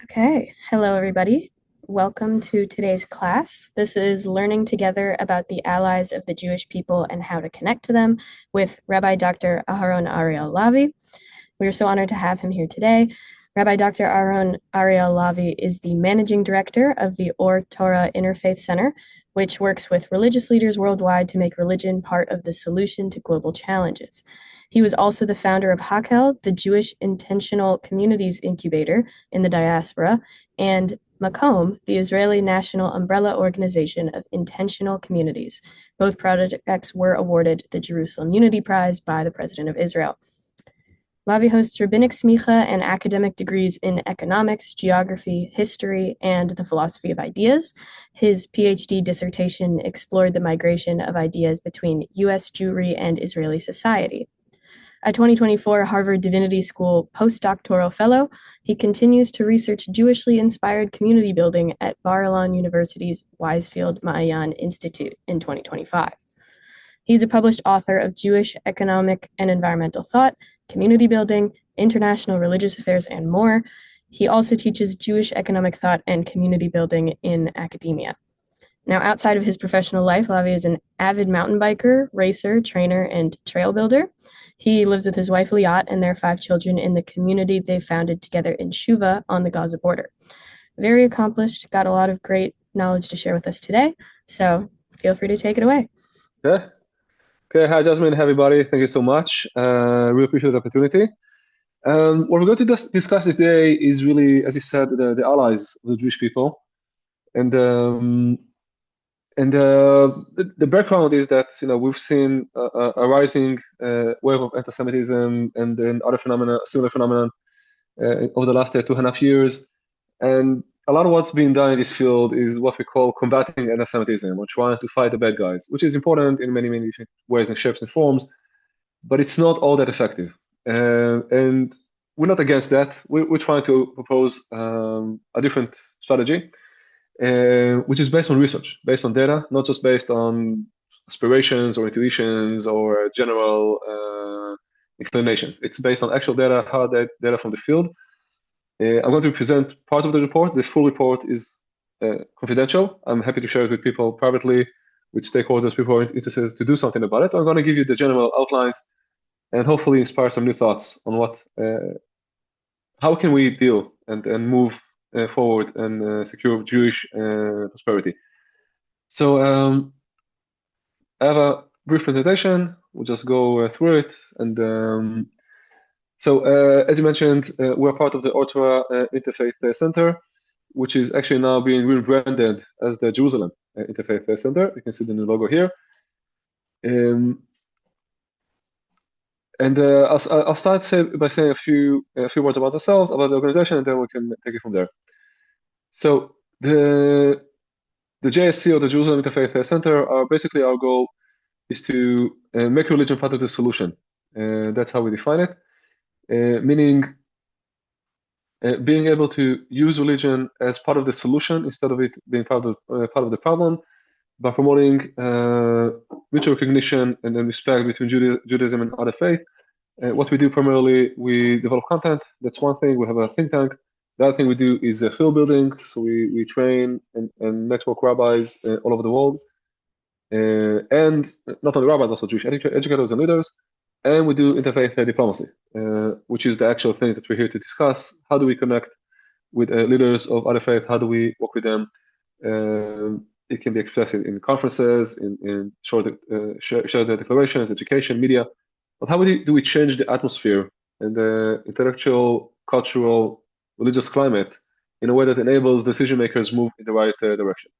Okay, hello everybody. Welcome to today's class. This is learning together about the allies of the Jewish people and how to connect to them with Rabbi Dr. Aharon Ariel Lavi. We are so honored to have him here today. Rabbi Dr. Aharon Ariel Lavi is the managing director of the Or Torah Interfaith Center, which works with religious leaders worldwide to make religion part of the solution to global challenges. He was also the founder of Hakel, the Jewish Intentional Communities Incubator in the diaspora, and Makom, the Israeli national umbrella organization of intentional communities. Both projects were awarded the Jerusalem Unity Prize by the President of Israel. Lavi hosts rabbinic smicha and academic degrees in economics, geography, history, and the philosophy of ideas. His PhD dissertation explored the migration of ideas between U.S. Jewry and Israeli society. A 2024 Harvard Divinity School postdoctoral fellow, he continues to research Jewishly inspired community building at Bar-Ilan University's Weisfield Maayan Institute in 2025. He's a published author of Jewish economic and environmental thought, community building, international religious affairs, and more. He also teaches Jewish economic thought and community building in academia. Now, outside of his professional life, Lavi is an avid mountain biker, racer, trainer, and trail builder. He lives with his wife Liat and their 5 children in the community they founded together in Shuva on the Gaza border. Very accomplished, got a lot of great knowledge to share with us today, so feel free to take it away. Okay. Okay. Hi, Jasmine. Hi, everybody. Thank you so much. Really appreciate the opportunity. What we're going to discuss today is really, as you said, the allies of the Jewish people, and the background is that we've seen a rising wave of antisemitism and then other similar phenomenon over the last 2.5 years, and a lot of what's being done in this field is what we call combating anti-Semitism or trying to fight the bad guys, which is important in many, many different ways and shapes and forms, but it's not all that effective. And we're not against that. We're trying to propose a different strategy, which is based on research, based on data, not just based on aspirations or intuitions or general inclinations. It's based on actual data, hard data from the field. I'm going to present part of the report. The full report is confidential. I'm happy to share it with people privately, with stakeholders, people who are interested to do something about it. I'm going to give you the general outlines and hopefully inspire some new thoughts on how can we deal and move forward and secure Jewish prosperity. So I have a brief presentation. We'll just go through it. And so as you mentioned, we're part of the Or Torah Interfaith Center, which is actually now being rebranded as the Jerusalem Interfaith Center. You can see the new logo here. I'll start by saying a few words about ourselves, about the organization, and then we can take it from there. So the JSC, or the Jerusalem Interfaith Center, basically our goal is to make religion part of the solution. That's how we define it. Meaning being able to use religion as part of the solution instead of it being part of the problem, by promoting mutual recognition and then respect between Judaism and other faiths. What we do primarily, we develop content. That's one thing. We have a think tank. The other thing we do is field building. So we train and network rabbis all over the world. And not only rabbis, also Jewish educators and leaders. And we do interfaith diplomacy, which is the actual thing that we're here to discuss. How do we connect with leaders of other faith? How do we work with them? It can be expressed in conferences, in short declarations, education, media. But how do we change the atmosphere and the intellectual, cultural, religious climate in a way that enables decision makers move in the right direction?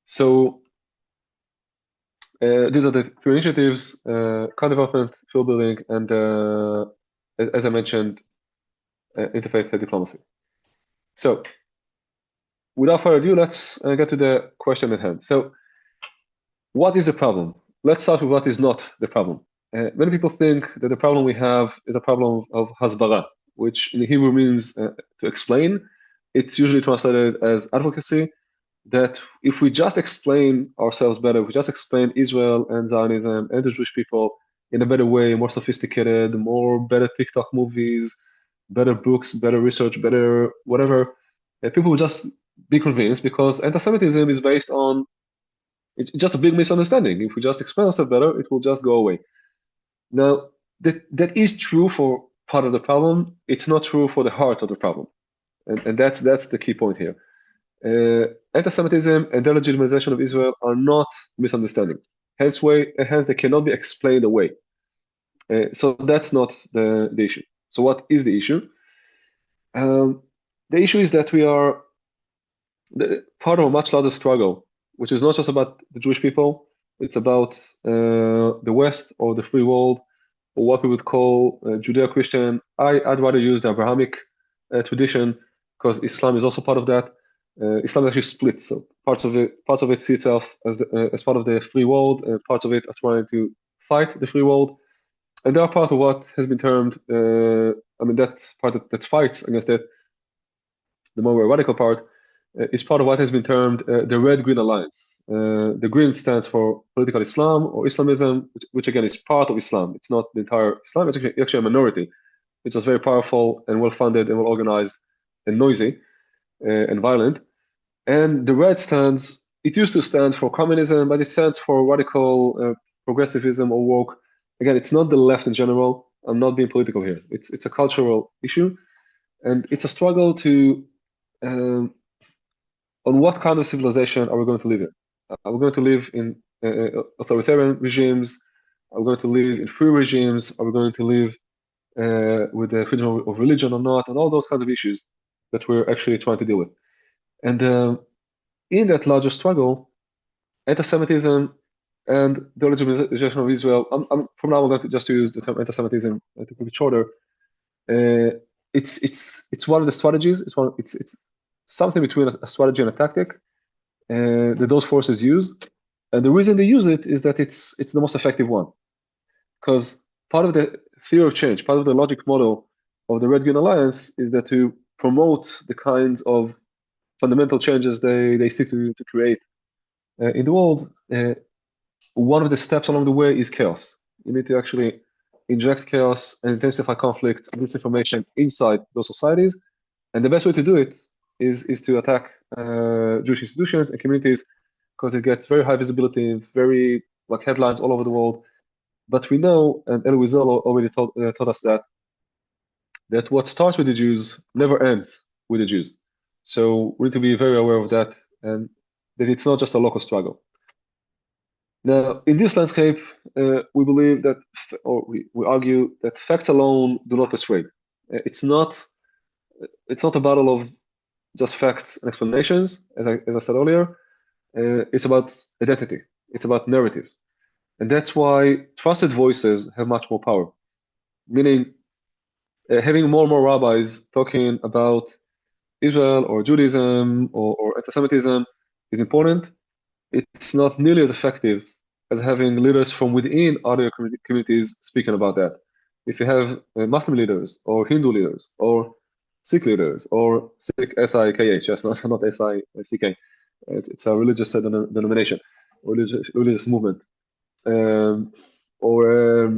So these are the 3 initiatives: content development, field building, and as I mentioned, interfaith diplomacy. So without further ado, let's get to the question at hand. So what is the problem? Let's start with what is not the problem. Many people think that the problem we have is a problem of hasbara, which in Hebrew means to explain. It's usually translated as advocacy, that if we just explain ourselves better, if we just explain Israel and Zionism and the Jewish people in a better way, more sophisticated, better TikTok movies, better books, better research, better whatever, people will just be convinced because anti-Semitism is based on it's just a big misunderstanding. If we just explain ourselves better, it will just go away. Now, that is true for part of the problem. It's not true for the heart of the problem, and that's the key point here. Anti-Semitism and the legitimization of Israel are not misunderstandings. Hence they cannot be explained away. So that's not the issue. So what is the issue? The issue is that we are part of a much larger struggle, which is not just about the Jewish people. It's about the West or the free world, or what we would call Judeo-Christian. I'd rather use the Abrahamic tradition because Islam is also part of that. Islam is actually split, so parts of it see itself as part of the free world, and parts of it are trying to fight the free world, and they are part of what has been termed. That part that fights against it, the more radical part, is part of what has been termed the Red-Green Alliance. The green stands for political Islam or Islamism, which again is part of Islam. It's not the entire Islam. It's actually a minority. It's just very powerful and well-funded and well-organized and noisy and violent. And the red stands, it used to stand for communism, but it stands for radical progressivism or woke. Again, it's not the left in general. I'm not being political here. It's a cultural issue. And it's a struggle to, on what kind of civilization are we going to live in? Are we going to live in authoritarian regimes? Are we going to live in free regimes? Are we going to live with the freedom of religion or not? And all those kinds of issues that we're actually trying to deal with. And in that larger struggle, anti-Semitism and the legitimization of Israel, from now I'm going to just use the term anti-Semitism to keep it shorter. It's one of the strategies. It's something between a strategy and a tactic that those forces use. And the reason they use it is that it's the most effective one. Because part of the theory of change, part of the logic model of the Red-Green Alliance is that to promote the kinds of fundamental changes they seek to create in the world, one of the steps along the way is chaos. You need to actually inject chaos and intensify conflict and disinformation inside those societies. And the best way to do it is to attack Jewish institutions and communities because it gets very high visibility, very like headlines all over the world. But we know, and El Wiesel already told us that what starts with the Jews never ends with the Jews. So we need to be very aware of that, and that it's not just a local struggle. Now, in this landscape, we believe that, or we argue that facts alone do not persuade. It's not a battle of just facts and explanations, as I said earlier. It's about identity. It's about narratives. And that's why trusted voices have much more power. Meaning, having more and more rabbis talking about Israel or Judaism or anti-Semitism is important. It's not nearly as effective as having leaders from within other communities speaking about that. If you have Muslim leaders or Hindu leaders or Sikh leaders or Sikh S-I-K-H, yes, not S-I-C-K. It's a religious denomination, religious movement. Or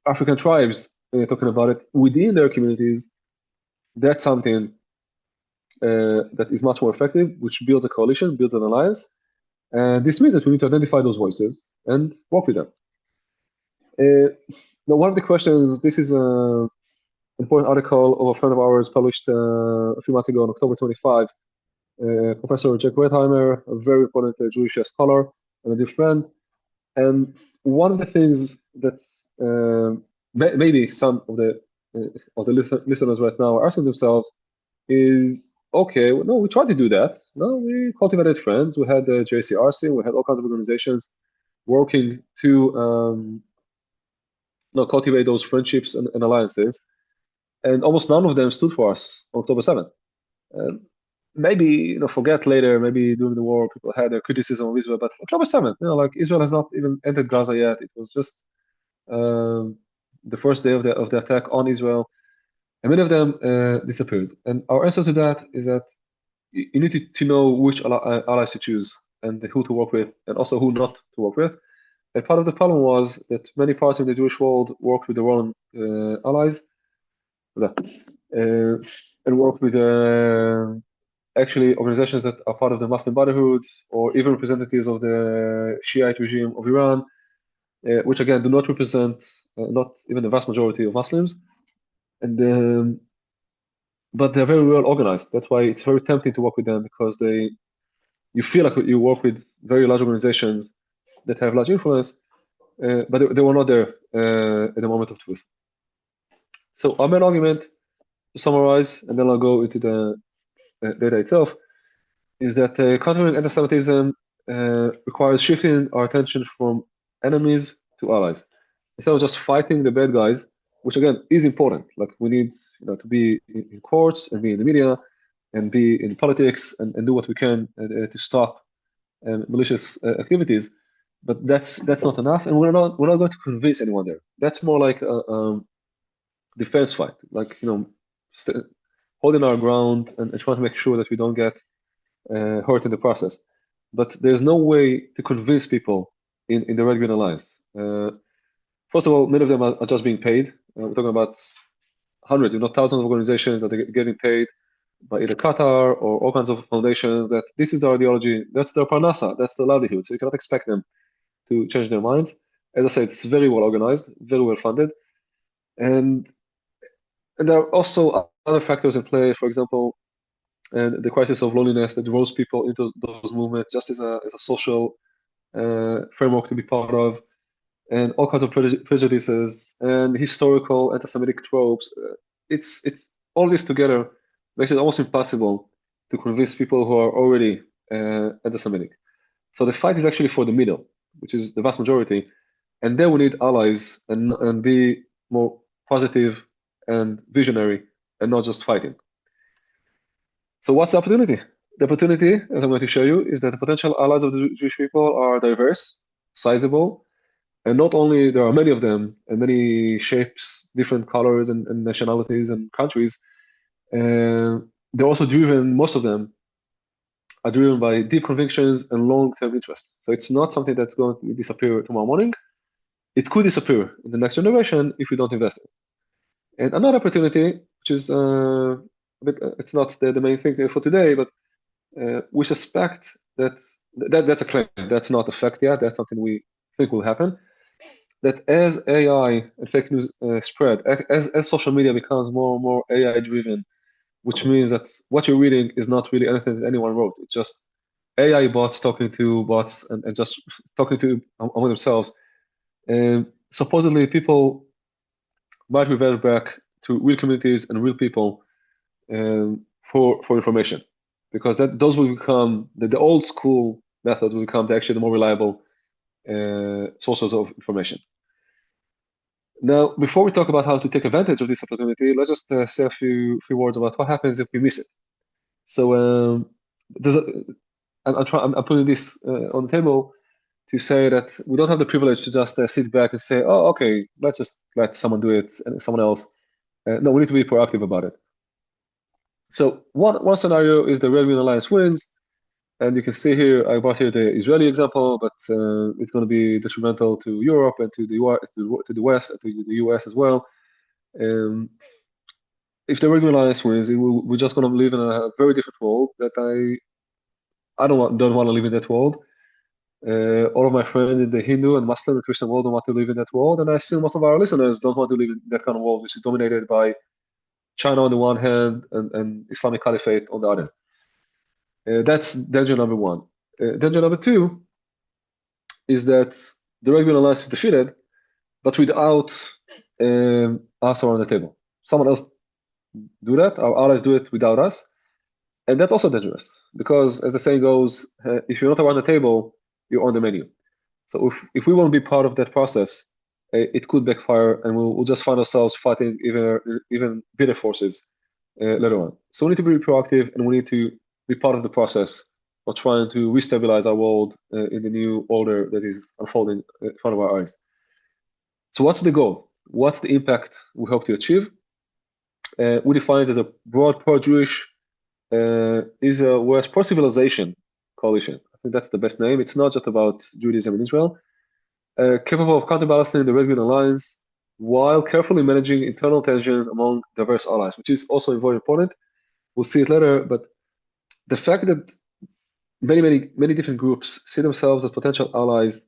African tribes talking about it within their communities, that's something that is much more effective, which builds a coalition, builds an alliance. And this means that we need to identify those voices and work with them. Now, one of the questions, this is an important article of a friend of ours published a few months ago on October 25, Professor Jack Wertheimer, a very important Jewish scholar and a dear friend. And one of the things that maybe some of the listeners right now are asking themselves is, okay, well, no, we tried to do that. No, we cultivated friends. We had the JCRC. We had all kinds of organizations working to cultivate those friendships and alliances. And almost none of them stood for us on October 7th. Maybe, forget later, maybe during the war, people had their criticism of Israel, but October 7th, like Israel has not even entered Gaza yet. It was just the first day of the attack on Israel. And many of them disappeared. And our answer to that is that you need to know which allies to choose and who to work with, and also who not to work with. And part of the problem was that many parts of the Jewish world worked with their own allies. and work with actually organizations that are part of the Muslim Brotherhood or even representatives of the Shiite regime of Iran, which again do not represent not even the vast majority of Muslims, and but they're very well organized. That's why it's very tempting to work with them, because you feel like you work with very large organizations that have large influence, but they were not there at the moment of truth. So our main argument, to summarize, and then I'll go into the data itself, is that countering anti-Semitism requires shifting our attention from enemies to allies. Instead of just fighting the bad guys, which again is important. Like we need to be in courts and be in the media and be in politics and do what we can to stop malicious activities. But that's not enough, and we're not going to convince anyone there. That's more like a defense fight, like holding our ground and trying to make sure that we don't get hurt in the process. But there's no way to convince people in the Red Green Alliance. First of all, many of them are just being paid. We're talking about hundreds, if not thousands of organizations that are getting paid by either Qatar or all kinds of foundations that this is their ideology, that's their parnassa, that's their livelihood. So you cannot expect them to change their minds. As I said, it's very well organized, very well funded. And there are also other factors in play, for example, and the crisis of loneliness that draws people into those movements just as a social framework to be part of, and all kinds of prejudices and historical anti-Semitic tropes. It's all this together makes it almost impossible to convince people who are already anti-Semitic. So the fight is actually for the middle, which is the vast majority, and there we need allies and be more positive and visionary and not just fighting. So what's the opportunity? The opportunity, as I'm going to show you, is that the potential allies of the Jewish people are diverse, sizable, and not only there are many of them and many shapes, different colors and nationalities and countries, they're also driven, most of them are driven by deep convictions and long-term interest. So it's not something that's going to disappear tomorrow morning. It could disappear in the next generation if we don't invest in it. And another opportunity, which is it's not the main thing for today, but we suspect that's a claim. That's not a fact yet. That's something we think will happen. That as AI and fake news spread, as social media becomes more and more AI driven, which means that what you're reading is not really anything that anyone wrote. It's just AI bots talking to bots and just talking to among themselves. And supposedly people might revert back to real communities and real people for information, because those will become the old school methods will become actually the more reliable sources of information. Now, before we talk about how to take advantage of this opportunity, let's just say a few words about what happens if we miss it. So I'm putting this on the table to say that we don't have the privilege to just sit back and say, oh, okay, let's just let someone do it and someone else. No, we need to be proactive about it. So one scenario is the Red Green Alliance wins. And you can see here, I brought here the Israeli example, but it's going to be detrimental to Europe and to the West, and to the US as well. If the Red Green Alliance wins, we're just going to live in a very different world that I don't want to live in that world. All of my friends in the Hindu and Muslim and Christian world don't want to live in that world, and I assume most of our listeners don't want to live in that kind of world, which is dominated by China on the one hand and Islamic Caliphate on the other. That's danger number one. Danger number two is that the Red Green Alliance is defeated, but without us around the table. Someone else do that, our allies do it without us, and that's also dangerous, because as the saying goes, if you're not around the table, you're on the menu. So if we won't be part of that process, it could backfire, and we'll just find ourselves fighting even bigger forces later on. So we need to be proactive, and we need to be part of the process of trying to restabilize our world in the new order that is unfolding in front of our eyes. So what's the goal? What's the impact we hope to achieve? We define it as a broad pro-Jewish West pro-civilization coalition. I think that's the best name. It's not just about Judaism in Israel. Capable of counterbalancing the Red Green Alliance while carefully managing internal tensions among diverse allies, which is also very important. We'll see it later, but the fact that many different groups see themselves as potential allies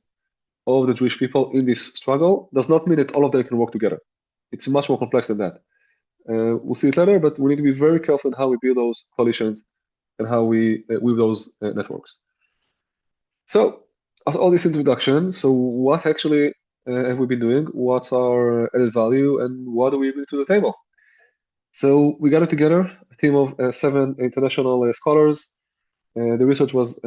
of the Jewish people in this struggle does not mean that all of them can work together. It's much more complex than that. We'll see it later, but we need to be very careful in how we build those coalitions and how we weave those networks. So, after all this introduction, so what actually have we been doing? What's our added value, and what do we bring to the table? So we gathered together a team of 7 international scholars. The research was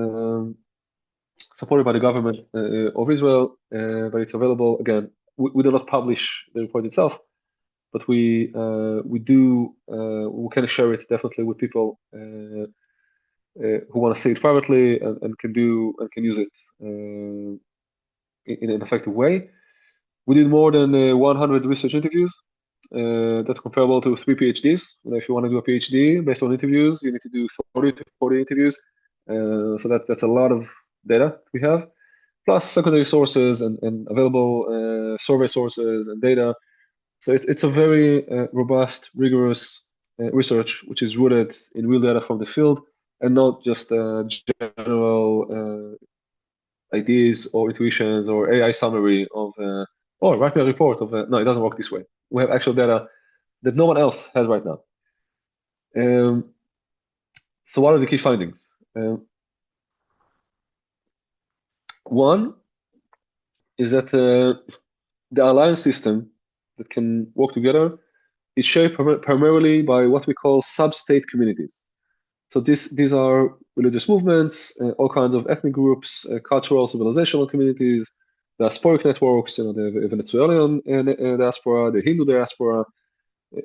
supported by the government of Israel, but it's available again. We do not publish the report itself, but we do we can share it definitely with people who want to see it privately and can use it in an effective way. We did more than 100 research interviews. That's comparable to 3 PhDs. If you want to do a PhD based on interviews, you need to do 30 to 40 interviews. So that's a lot of data we have, plus secondary sources and available survey sources and data. So it's a very robust, rigorous research, which is rooted in real data from the field and not just general ideas or intuitions or AI summary of, oh, write me a report of, no, it doesn't work this way. We have actual data that no one else has right now. So what are the key findings? One is that the alliance system that can work together is shaped primarily by what we call sub-state communities. So these are religious movements, all kinds of ethnic groups, cultural, civilizational communities, diasporic networks, the Venezuelan diaspora, the Hindu diaspora,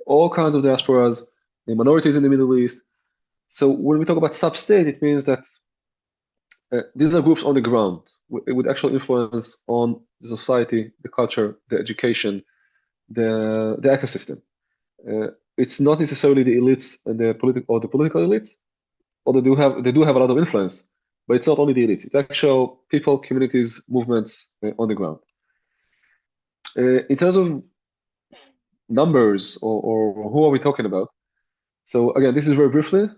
all kinds of diasporas, the minorities in the Middle East. So when we talk about sub-state, it means that these are groups on the ground with actual influence on the society, the culture, the education, the ecosystem. It's not necessarily the elites and the political elites, although they do have a lot of influence, but it's not only the elites. It's actual people, communities, movements on the ground. In terms of numbers or who are we talking about? So again, this is very briefly.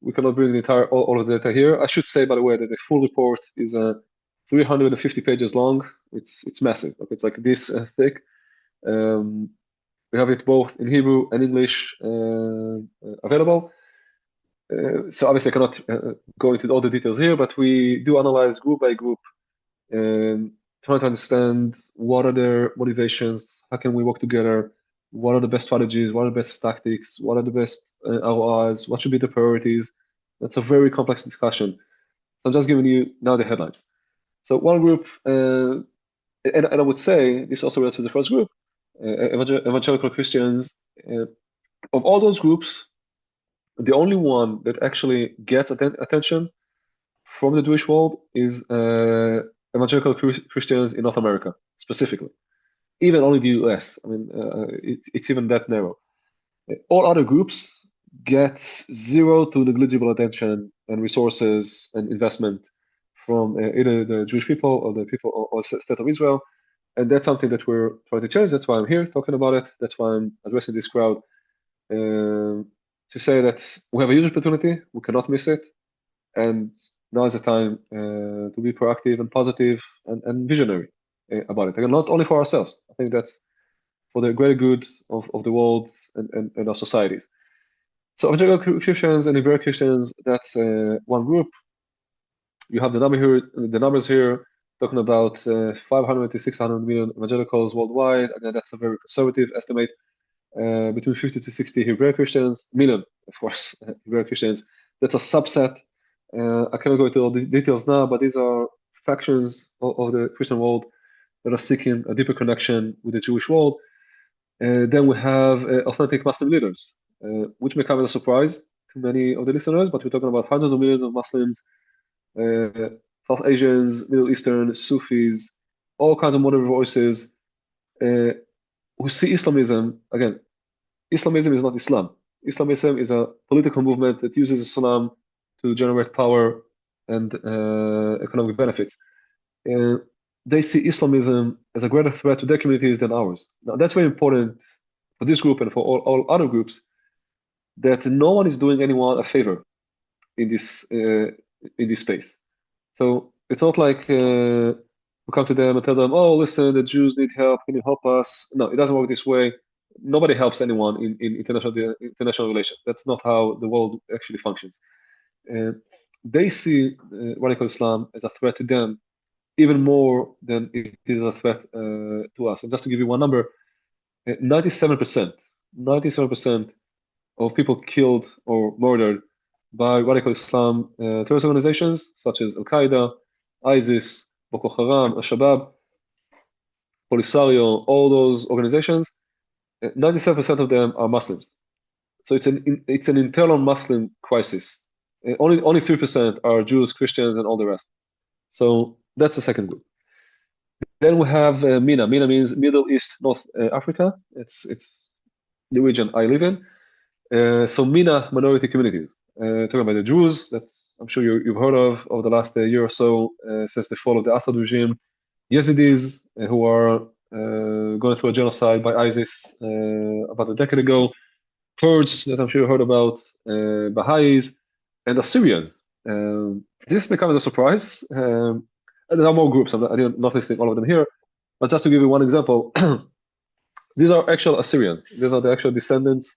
We cannot bring the entire all of the data here. I should say, by the way, that the full report is 350 pages long. It's massive. It's like this thick. We have it both in Hebrew and English available. So obviously I cannot go into all the details here, but we do analyze group by group, trying to understand what are their motivations, how can we work together, what are the best strategies, what are the best tactics, what are the best ROIs, what should be the priorities. That's a very complex discussion. So I'm just giving you now the headlines. So one group, and I would say this also relates to the first group, evangelical Christians. Of all those groups, the only one that actually gets attention from the Jewish world is evangelical Christians in North America, specifically. Even only the US. I mean, it's even that narrow. All other groups get zero to negligible attention and resources and investment from either the Jewish people or the people or state of Israel. And that's something that we're trying to change. That's why I'm here talking about it. That's why I'm addressing this crowd. To say that we have a huge opportunity, we cannot miss it, and now is the time to be proactive and positive and visionary about it. And not only for ourselves. I think that's for the greater good of the world and our societies. So evangelical Christians and Hebrew Christians, that's one group. You have the numbers here, talking about 500 to 600 million evangelicals worldwide. Again, that's a very conservative estimate. Between 50 to 60 Hebrew Christians, million, of course, Hebrew Christians. That's a subset. I cannot go into all the details now, but these are factions of the Christian world that are seeking a deeper connection with the Jewish world. Then we have authentic Muslim leaders, which may come as a surprise to many of the listeners, but we're talking about hundreds of millions of Muslims, South Asians, Middle Eastern, Sufis, all kinds of modern voices who see Islamism. Again, Islamism is not Islam. Islamism is a political movement that uses Islam to generate power and economic benefits. they see Islamism as a greater threat to their communities than ours. Now, that's very important for this group and for all other groups, that no one is doing anyone a favor in this space. So it's not like we come to them and tell them, "Oh, listen, the Jews need help. Can you help us?" No, it doesn't work this way. Nobody helps anyone in international relations. That's not how the world actually functions. Uh, they see radical Islam as a threat to them even more than it is a threat to us. And just to give you one number, 97%, 97% of people killed or murdered by radical Islam terrorist organizations such as Al Qaeda, ISIS, Boko Haram, Al Shabaab, Polisario, all those organizations, 97% of them are Muslims. So it's an internal Muslim crisis. Only 3% are Jews, Christians, and all the rest. So that's the second group. Then we have MENA. MENA means Middle East, North Africa. It's the region I live in. So MENA minority communities. Talking about the Jews that I'm sure you've heard of over the last year or so since the fall of the Assad regime. Yazidis who are going through a genocide by ISIS about a decade ago. Kurds that I'm sure you heard about. Baha'is and Assyrians. This may come as a surprise. There are more groups. I'm not listing all of them here, but just to give you one example, these are actual Assyrians. These are the actual descendants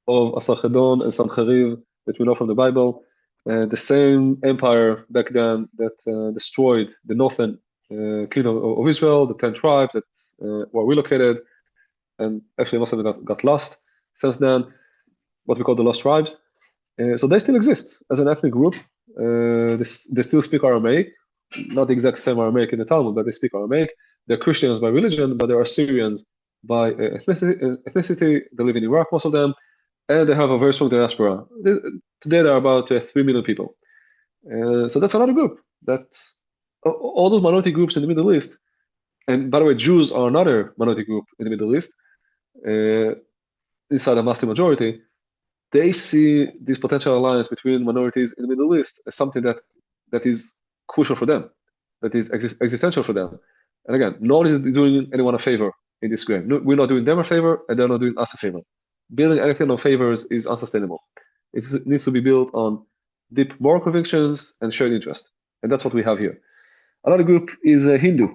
of Asarchedon and Sancheriv that we know from the Bible. The same empire back then that destroyed the northern kingdom of Israel, the 10 tribes that were relocated, and actually most of them got lost since then, what we call the lost tribes. So they still exist as an ethnic group. They still speak Aramaic, not the exact same Aramaic in the Talmud, but they speak Aramaic. They're Christians by religion, but they're Assyrians by ethnicity. They live in Iraq, most of them, and they have a very strong diaspora. Today, there are about 3 million people. So that's another group. That's all those minority groups in the Middle East. And by the way, Jews are another minority group in the Middle East, inside a Muslim majority. They see this potential alliance between minorities in the Middle East as something that is crucial for them, that is existential for them. And again, no one is doing anyone a favor in this game. No, we're not doing them a favor, and they're not doing us a favor. Building anything on favors is unsustainable. It needs to be built on deep moral convictions and shared interest. And that's what we have here. Another group is Hindu.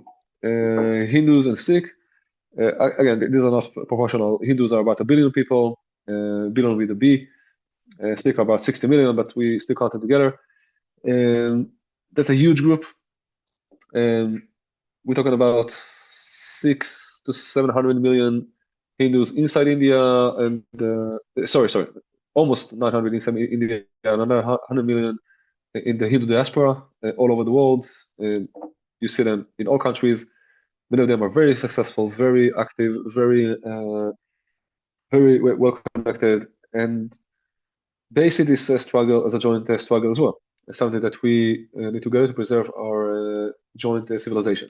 Hindus and Sikh. Again, these are not proportional. Hindus are about 1 billion people, billion with a B. Sikh are about 60 million, but we still count them together. That's a huge group. We're talking about 600 to 700 million Hindus inside India, and almost 900 inside India, and another 100 million in the Hindu diaspora all over the world. You see them in all countries. Many of them are very successful, very active, very well connected, and they see this struggle as a joint struggle as well. It's something that we need together to preserve our joint civilization.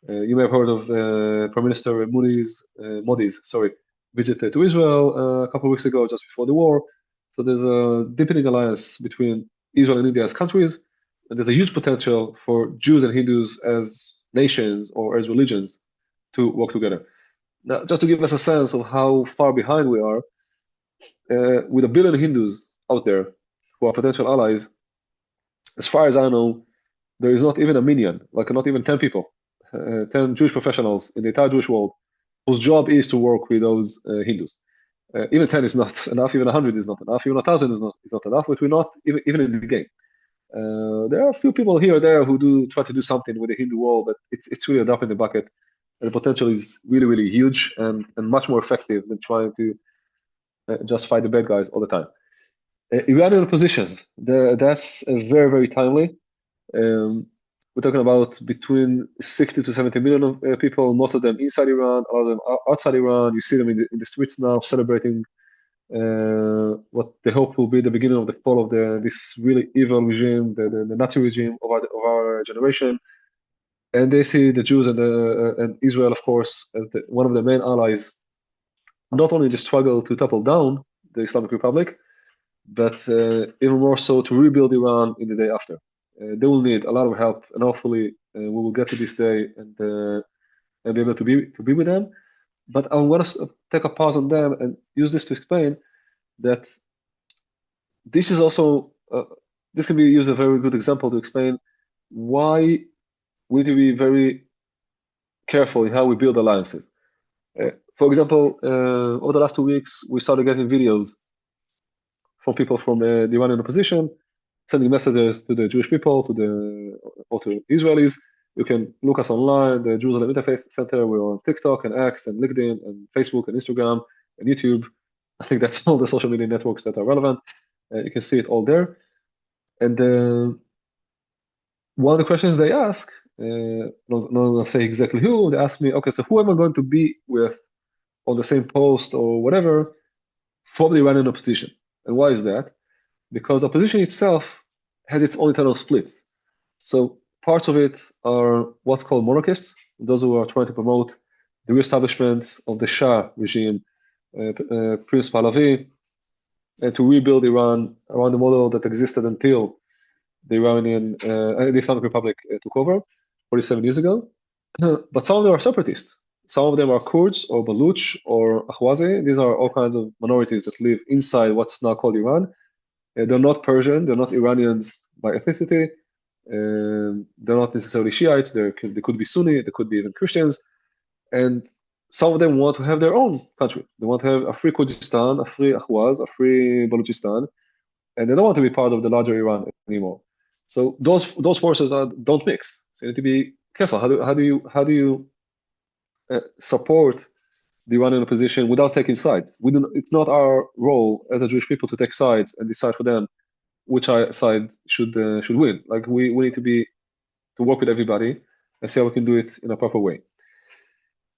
You may have heard of Prime Minister Modi's visit to Israel a couple of weeks ago, just before the war. So there's a deepening alliance between Israel and India as countries, and there's a huge potential for Jews and Hindus as nations or as religions to work together. Now, just to give us a sense of how far behind we are, with 1 billion Hindus out there who are potential allies, as far as I know, there is not even a minion, like not even 10 people, 10 Jewish professionals in the entire Jewish world whose job is to work with those Hindus. Even 10 is not enough, even 100 is not enough, even 1,000 is not enough, but we're not even in the game. There are a few people here or there who do try to do something with the Hindu world, but it's really a drop in the bucket. And the potential is really, really huge and much more effective than trying to just fight the bad guys all the time. Iranian positions, that's very, very timely. We're talking about between 60 to 70 million of people, most of them inside Iran, a lot of them outside Iran. You see them in the streets now celebrating what they hope will be the beginning of the fall of this really evil regime, the Nazi regime of our generation. And they see the Jews and Israel, of course, as one of the main allies, not only in the struggle to topple down the Islamic Republic, but even more so to rebuild Iran in the day after. they will need a lot of help, and hopefully we will get to this day and be able to be with them. But I want to take a pause on them and use this to explain that this is also this can be used as a very good example to explain why we need to be very careful in how we build alliances. For example, over the last 2 weeks, we started getting videos from people from the Iranian opposition, sending messages to the Jewish people, or to Israelis. You can look us online, the Jerusalem Interfaith Center. We're on TikTok and X and LinkedIn and Facebook and Instagram and YouTube. I think that's all the social media networks that are relevant. You can see it all there. And one of the questions they ask, not say exactly who, they ask me, okay, so who am I going to be with on the same post or whatever from the Iranian opposition? And why is that? Because the opposition itself has its own internal splits. So parts of it are what's called monarchists, those who are trying to promote the reestablishment of the Shah regime, Prince Pahlavi, and to rebuild Iran around the model that existed until the Islamic Republic took over 47 years ago. But some of them are separatists. Some of them are Kurds or Baluch or Ahwazi. These are all kinds of minorities that live inside what's now called Iran. They're not Persian. They're not Iranians by ethnicity. They're not necessarily Shiites. They could be Sunni. They could be even Christians. And some of them want to have their own country. They want to have a free Kurdistan, a free Ahwaz, a free Balochistan, and they don't want to be part of the larger Iran anymore. So those forces don't mix. So you need to be careful. How do you support the Iranian opposition without taking sides? It's not our role as a Jewish people to take sides and decide for them which side should win. Like we need to work with everybody and see how we can do it in a proper way.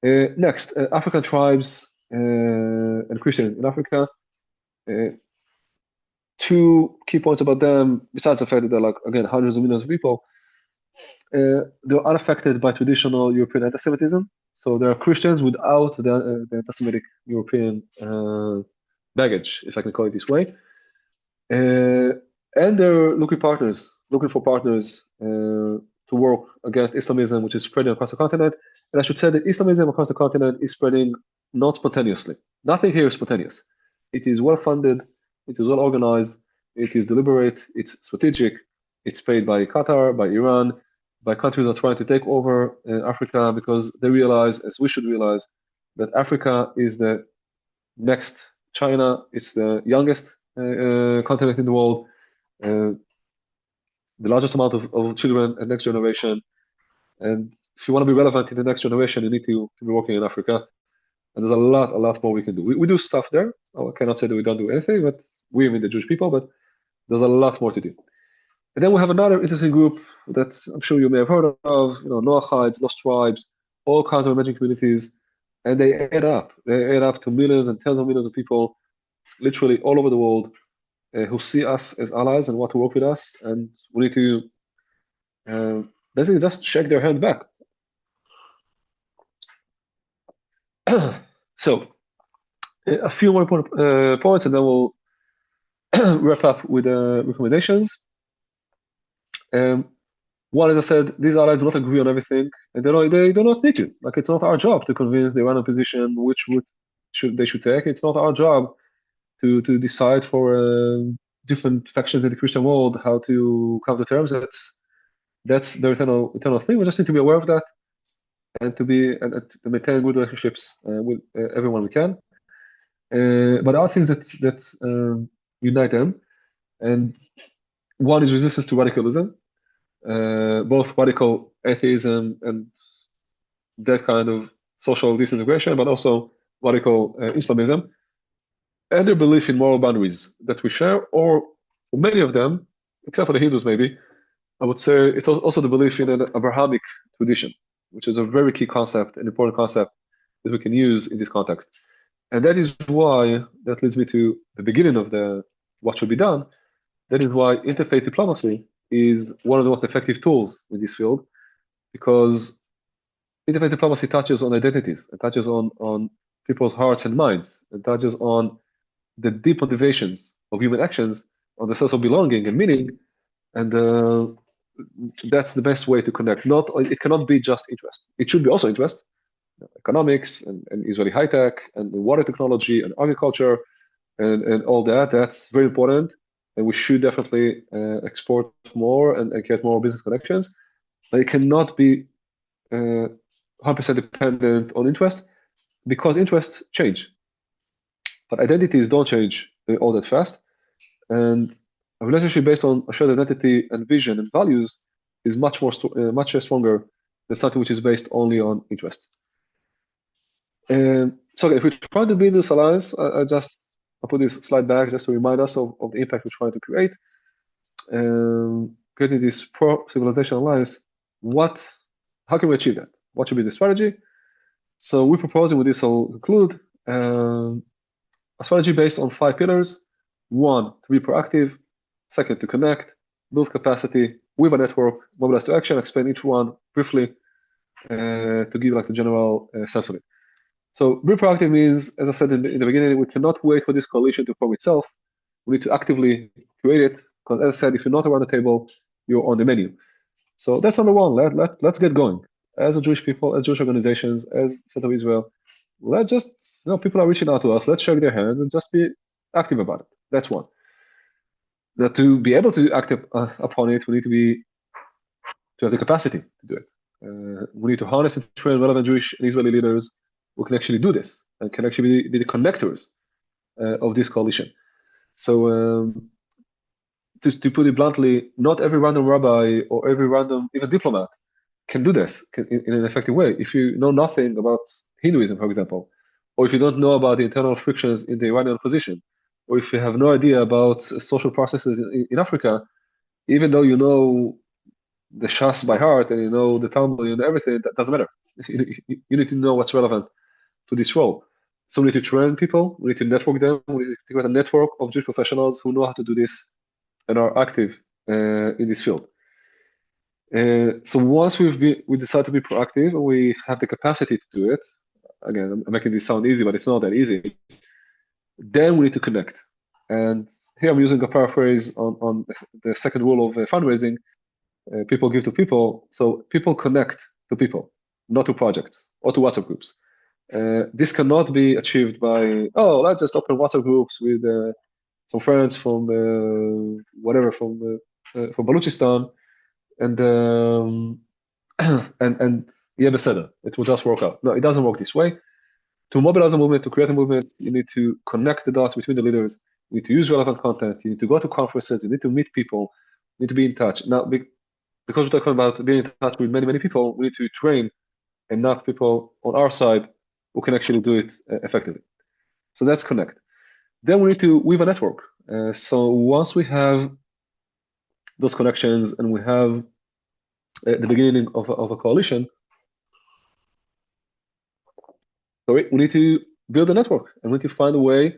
Next, African tribes and Christians in Africa. Two key points about them, besides the fact that they're like, again, hundreds of millions of people, they're unaffected by traditional European antisemitism. So they are Christians without the anti-Semitic European baggage, if I can call it this way. And they're looking for partners to work against Islamism, which is spreading across the continent. And I should say that Islamism across the continent is spreading not spontaneously. Nothing here is spontaneous. It is well funded, it is well organized, it is deliberate, it's strategic, it's paid by Qatar, by Iran, by countries that are trying to take over Africa because they realize, as we should realize, that Africa is the next China. It's the youngest continent in the world, the largest amount of children and next generation. And if you want to be relevant in the next generation, you need to be working in Africa. And there's a lot more we can do. We do stuff there. I cannot say that we don't do anything, but we mean the Jewish people, but there's a lot more to do. And then we have another interesting group that I'm sure you may have heard of, Noachites, Lost Tribes, all kinds of emerging communities, and they add up. They add up to millions and tens of millions of people, literally all over the world, who see us as allies and want to work with us, and we need to basically just shake their hand back. So, a few more important points, and then we'll wrap up with recommendations. One, as I said, these allies do not agree on everything, and they do not need to. Like, it's not our job to convince the Iranian position which route they should take. It's not our job to decide for different factions in the Christian world how to come to terms. That's their eternal thing. We just need to be aware of that and to maintain good relationships with everyone we can. But there are things that unite them, and one is resistance to radicalism, both radical atheism and that kind of social disintegration, but also radical Islamism, and their belief in moral boundaries that we share, or for many of them, except for the Hindus maybe, I would say it's also the belief in an Abrahamic tradition, which is a very key concept, an important concept that we can use in this context. And that is why, that leads me to the beginning of what should be done. That is why interfaith diplomacy is one of the most effective tools in this field, because interfaith diplomacy touches on identities, it touches on people's hearts and minds, it touches on the deep motivations of human actions, on the sense of belonging and meaning, and that's the best way to connect. It cannot be just interest. It should be also interest, economics and Israeli high tech and water technology and agriculture and all that. That's very important, and we should definitely export more and get more business connections. But it cannot be 100% dependent on interest, because interests change, but identities don't change all that fast. And a relationship based on a shared identity and vision and values is much stronger than something which is based only on interest. And so if we try to build this alliance, I put this slide back just to remind us of the impact we're trying to create. Creating this pro-civilization alliance, how can we achieve that? What should be the strategy? So we're proposing with this, I'll conclude, a strategy based on 5 pillars. 1, to be proactive. 2nd, to connect, build capacity, weave a network, mobilize to action. Explain each one briefly to give like the general sense of it. So be proactive means, as I said in the beginning, we cannot wait for this coalition to form itself. We need to actively create it, because as I said, if you're not around the table, you're on the menu. So that's number 1. Let's get going. As a Jewish people, as Jewish organizations, as State of Israel, let's just, people are reaching out to us. Let's shake their hands and just be active about it. That's 1. Now, to be able to act upon it, we need to have the capacity to do it. We need to harness and train relevant Jewish and Israeli leaders who can actually do this and can actually be the connectors of this coalition. So to put it bluntly, not every random rabbi or every random even diplomat can do this in an effective way. If you know nothing about Hinduism, for example, or if you don't know about the internal frictions in the Iranian opposition, or if you have no idea about social processes in Africa, even though you know the Shas by heart and you know the Talmud and everything, that doesn't matter. You need to know what's relevant to this role. So we need to train people, we need to network them, we need to create a network of Jewish professionals who know how to do this and are active in this field. So once we decide to be proactive and we have the capacity to do it, again, I'm making this sound easy, but it's not that easy, then we need to connect. And here I'm using a paraphrase on the second rule of fundraising, people give to people. So people connect to people, not to projects or to WhatsApp groups. This cannot be achieved by, let's just open WhatsApp groups with some friends from whatever, from Balochistan, and yeah, beseder. It will just work out. No, it doesn't work this way. To mobilize a movement, to create a movement, you need to connect the dots between the leaders. You need to use relevant content. You need to go to conferences. You need to meet people. You need to be in touch. Now, because we're talking about being in touch with many, many people, we need to train enough people on our side who can actually do it effectively. So that's connect. Then we need to weave a network. So once we have those connections and we have the beginning of a coalition, we need to build a network and we need to find a way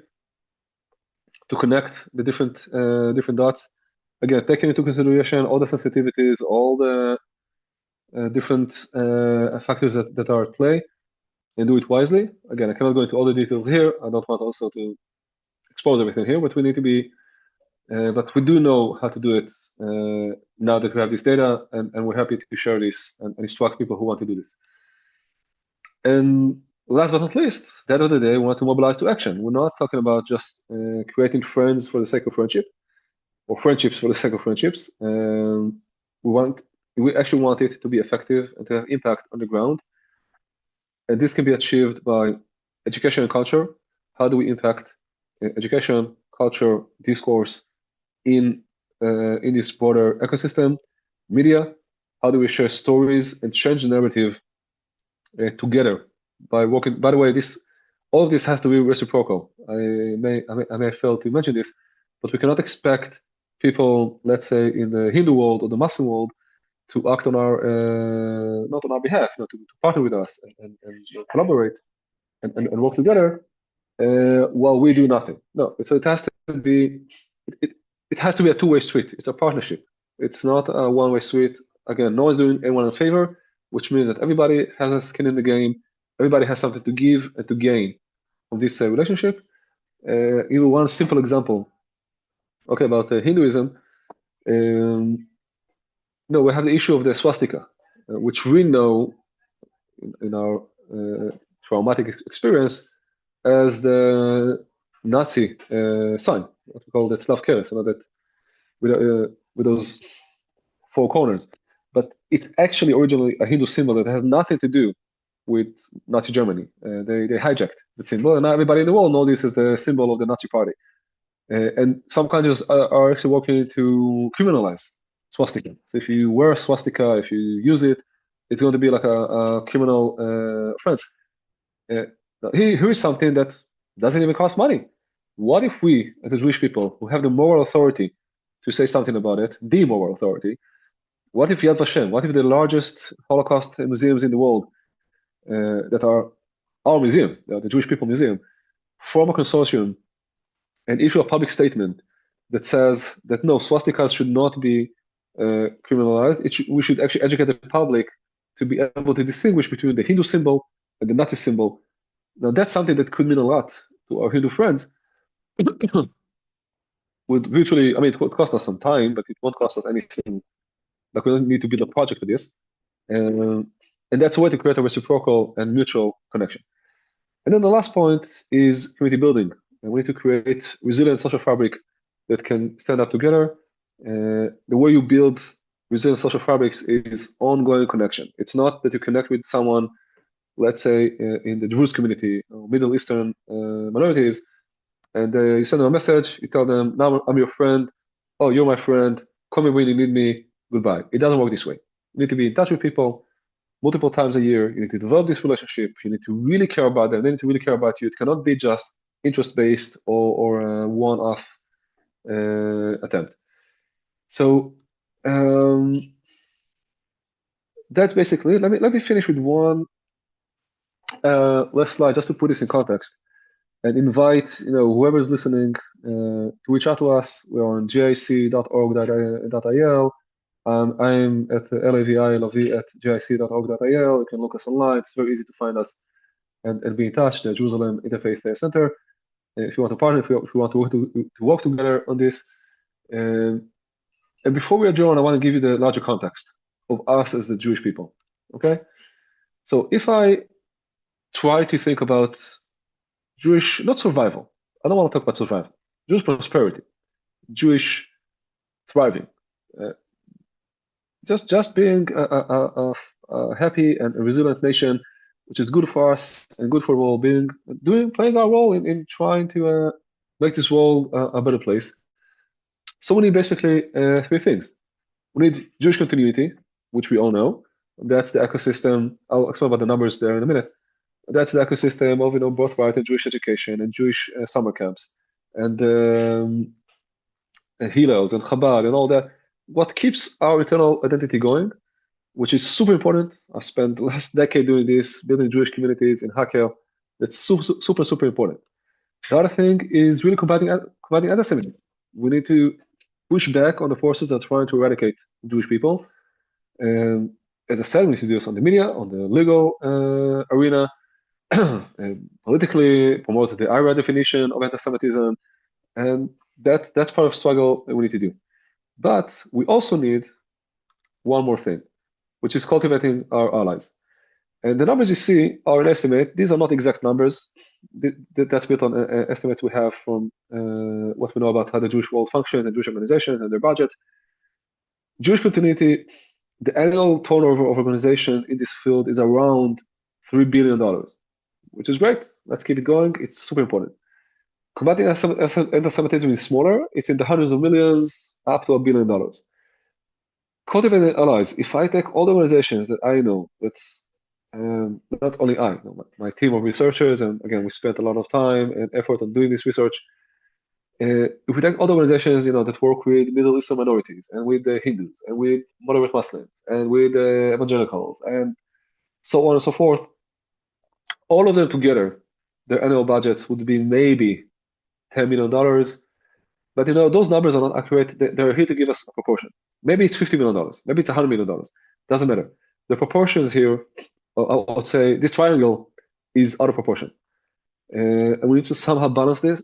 to connect the different dots. Again, taking into consideration all the sensitivities, all the different factors that are at play, and do it wisely. Again, I cannot go into all the details here. I don't want also to expose everything here, but we need to be, but we do know how to do it now that we have this data, and we're happy to share this and instruct people who want to do this. And last but not least, at the end of the day, we want to mobilize to action. We're not talking about just creating friends for the sake of friendship or friendships for the sake of friendships. We actually want it to be effective and to have impact on the ground. And this can be achieved by education and culture. How do we impact education, culture, discourse in this broader ecosystem? Media. How do we share stories and change the narrative together by working? By the way, all of this has to be reciprocal. I may fail to mention this, but we cannot expect people, let's say in the Hindu world or the Muslim world, to act on our not on our behalf, to partner with us and collaborate and work together while we do nothing. No, so it has to be it has to be a two-way street. It's a partnership. It's not a one-way street. Again, no one's doing anyone a favor, which means that everybody has a skin in the game. Everybody has something to give and to gain from this relationship. Even one simple example, okay, about Hinduism. No, we have the issue of the swastika, which we know in our traumatic experience as the Nazi sign, what we call the Slav keres, that with those four corners. But it's actually originally a Hindu symbol that has nothing to do with Nazi Germany. They hijacked the symbol, and now everybody in the world knows this as the symbol of the Nazi Party. And some countries are actually working to criminalize swastika. So if you wear a swastika, if you use it, it's going to be like a criminal offense. Here is something that doesn't even cost money. What if we, as the Jewish people, who have the moral authority to say something about it, the moral authority, what if Yad Vashem, what if the largest Holocaust museums in the world that are our museum, the Jewish People Museum, form a consortium and issue a public statement that says that no, swastikas should not be criminalized. We should actually educate the public to be able to distinguish between the Hindu symbol and the Nazi symbol. Now, that's something that could mean a lot to our Hindu friends. Would virtually, I mean, it would cost us some time, but it won't cost us anything. Like, we don't need to build a project for this. And that's a way to create a reciprocal and mutual connection. And then the last point is community building. And we need to create resilient social fabric that can stand up together. The way you build resilient social fabrics is ongoing connection. It's not that you connect with someone, let's say in the Druze community or Middle Eastern minorities, and you send them a message, you tell them, now I'm your friend, oh, you're my friend, call me when you need me, goodbye. It doesn't work this way. You need to be in touch with people multiple times a year. You need to develop this relationship. You need to really care about them. They need to really care about you. It cannot be just interest-based or a one-off attempt. So that's basically it. Let me finish with one last slide just to put this in context and invite whoever's listening to reach out to us. We're on gic.org.il. I'm at Lavi at gic.org.il. You can look us online. It's very easy to find us and be in touch. The Jerusalem Interfaith Center. If you want to partner, if you want to work together on this. And before we adjourn, I want to give you the larger context of us as the Jewish people. Okay? So if I try to think about Jewish, not survival. I don't want to talk about survival. Jewish prosperity, Jewish thriving, just being a happy and a resilient nation, which is good for us and good for the world, playing our role in trying to make this world a better place. So we need basically three things. We need Jewish continuity, which we all know. That's the ecosystem. I'll explain about the numbers there in a minute. That's the ecosystem of birthright and Jewish education and Jewish summer camps and Hillels and Chabad and all that. What keeps our internal identity going, which is super important. I've spent the last decade doing this, building Jewish communities in Hakel. That's super important. The other thing is really combating antisemitism. We need to push back on the forces that are trying to eradicate Jewish people. And as I said, we need to do this on the media, on the legal arena, and politically promote the Ariel definition of anti-Semitism, and that's part of the struggle that we need to do. But we also need one more thing, which is cultivating our allies. And the numbers you see are an estimate. These are not exact numbers. That's built on estimates we have from what we know about how the Jewish world functions and Jewish organizations and their budgets. Jewish continuity, the annual turnover of organizations in this field is around $3 billion. Which is great. Let's keep it going. It's super important. Combating anti-Semitism is smaller. It's in the hundreds of millions, up to $1 billion. Cultivating allies. If I take all the organizations that I know, that's not only I, my team of researchers, and again, we spent a lot of time and effort on doing this research. If we take all the organizations, that work with Middle Eastern minorities and with the Hindus and with moderate Muslims and with evangelicals and so on and so forth, all of them together, their annual budgets would be maybe $10 million. But those numbers are not accurate. They're here to give us a proportion. Maybe it's $50 million. Maybe it's $100 million. Doesn't matter. The proportions here, I would say this triangle is out of proportion. And we need to somehow balance this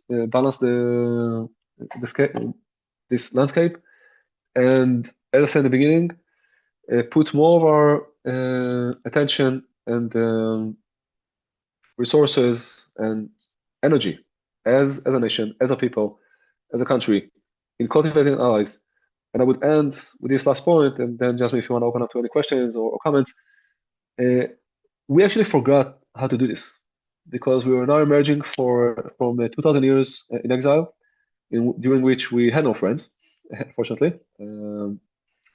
landscape. And as I said in the beginning, put more of our attention and resources and energy as a nation, as a people, as a country, in cultivating allies. And I would end with this last point, and then Jasmine, if you want to open up to any questions or comments, uh, we actually forgot how to do this because we were now emerging from 2,000 years in exile, during which we had no friends, fortunately.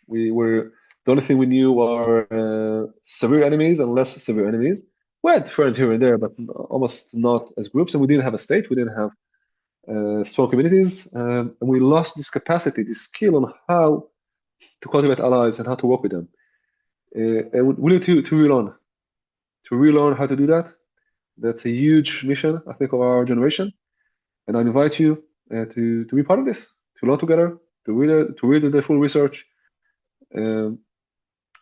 We were the only thing we knew were severe enemies and less severe enemies. We had friends here and there, but almost not as groups, and we didn't have a state. We didn't have strong communities, and we lost this capacity, this skill on how to cultivate allies and how to work with them. And we need to relearn how to do that. That's a huge mission, I think, of our generation. And I invite you to be part of this, to learn together, to read the full research, um,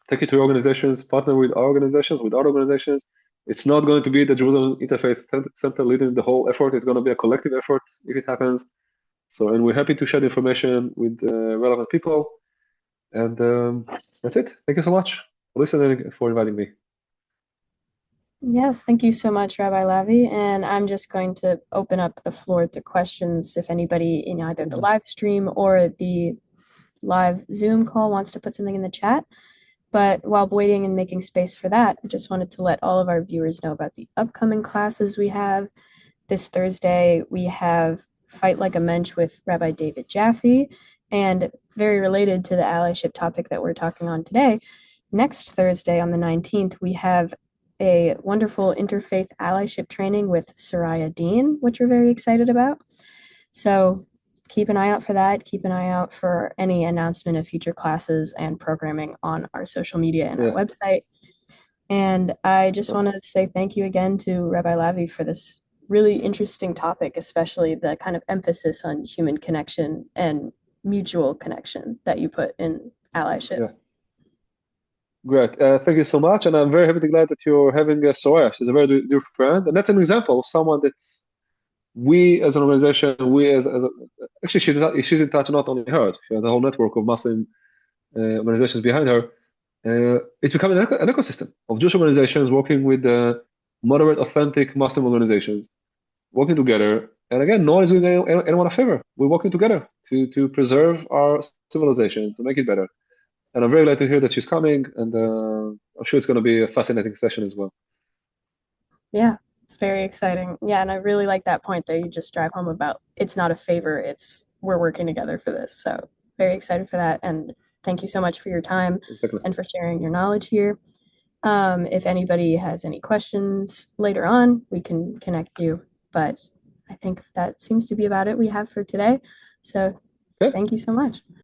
take it to organizations, partner with our organizations, with other organizations. It's not going to be the Jerusalem Interfaith Center leading the whole effort. It's going to be a collective effort if it happens. So, and we're happy to share the information with relevant people. And that's it. Thank you so much for listening, for inviting me. Yes, thank you so much, Rabbi Lavi. And I'm just going to open up the floor to questions if anybody in either the live stream or the live Zoom call wants to put something in the chat. But while waiting and making space for that, I just wanted to let all of our viewers know about the upcoming classes we have. This Thursday, we have Fight Like a Mensch with Rabbi David Jaffe, and very related to the allyship topic that we're talking on today, next Thursday on the 19th, we have a wonderful interfaith allyship training with Soraya Dean, which we're very excited about. So keep an eye out for that. Keep an eye out for any announcement of future classes and programming on our social media and our Yeah. website. And I just want to say thank you again to Rabbi Lavi for this really interesting topic, especially the kind of emphasis on human connection and mutual connection that you put in allyship. Yeah. Great. Thank you so much. And I'm very happy to glad that you're having Soraya. She's a very dear friend. And that's an example of someone that we as an organization, we as a, actually she's in touch not only her, she has a whole network of Muslim organizations behind her. It's becoming an ecosystem of Jewish organizations working with moderate, authentic Muslim organizations, working together. And again, no one is doing anyone a favor. We're working together to preserve our civilization, to make it better. And I'm very glad to hear that she's coming, and I'm sure it's going to be a fascinating session as well. Yeah, it's very exciting. Yeah, and I really like that point that you just drive home about it's not a favor, it's we're working together for this. So very excited for that. And thank you so much for your time Exactly. and for sharing your knowledge here. If anybody has any questions later on, we can connect you. But I think that seems to be about it we have for today. So Okay. thank you so much.